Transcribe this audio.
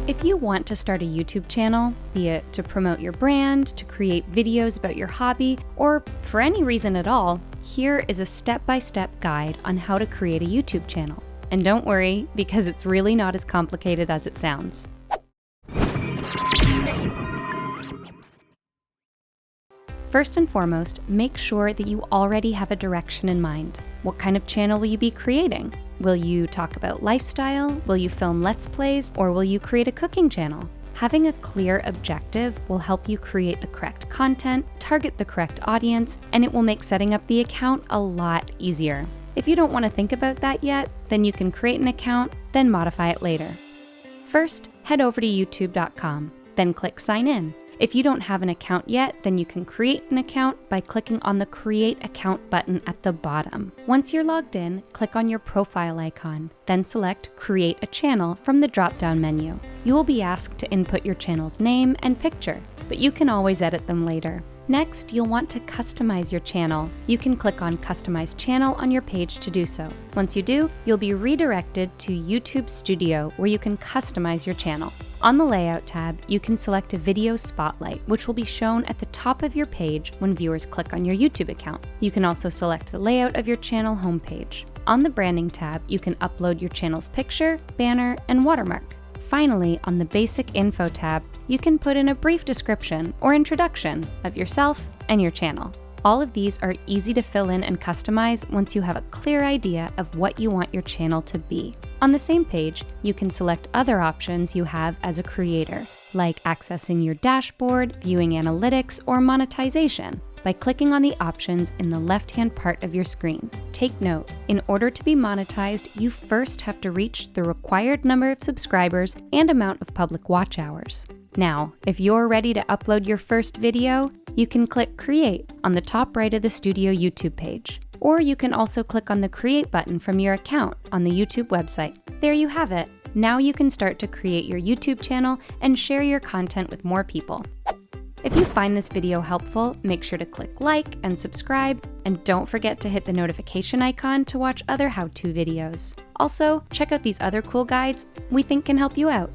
If you want to start a YouTube channel, be it to promote your brand, to create videos about your hobby, or for any reason at all, here is a step-by-step guide on how to create a YouTube channel. And don't worry, because it's really not as complicated as it sounds. First and foremost, make sure that you already have a direction in mind. What kind of channel will you be creating? Will you talk about lifestyle? Will you film Let's Plays? Or will you create a cooking channel? Having a clear objective will help you create the correct content, target the correct audience, and it will make setting up the account a lot easier. If you don't want to think about that yet, then you can create an account, then modify it later. First, head over to youtube.com, then click Sign In. If you don't have an account yet, then you can create an account by clicking on the Create Account button at the bottom. Once you're logged in, click on your profile icon, then select Create a Channel from the drop-down menu. You will be asked to input your channel's name and picture, but you can always edit them later. Next, you'll want to customize your channel. You can click on Customize Channel on your page to do so. Once you do, you'll be redirected to YouTube Studio, where you can customize your channel. On the Layout tab, you can select a video spotlight, which will be shown at the top of your page when viewers click on your YouTube account. You can also select the layout of your channel homepage. On the Branding tab, you can upload your channel's picture, banner, and watermark. Finally, on the Basic Info tab, you can put in a brief description or introduction of yourself and your channel. All of these are easy to fill in and customize once you have a clear idea of what you want your channel to be. On the same page, you can select other options you have as a creator, like accessing your dashboard, viewing analytics, or monetization, by clicking on the options in the left-hand part of your screen. Take note, in order to be monetized, you first have to reach the required number of subscribers and amount of public watch hours. Now, if you're ready to upload your first video, you can click Create on the top right of the Studio YouTube page. Or you can also click on the Create button from your account on the YouTube website. There you have it. Now you can start to create your YouTube channel and share your content with more people. If you find this video helpful, make sure to click like and subscribe, and don't forget to hit the notification icon to watch other how-to videos. Also, check out these other cool guides we think can help you out.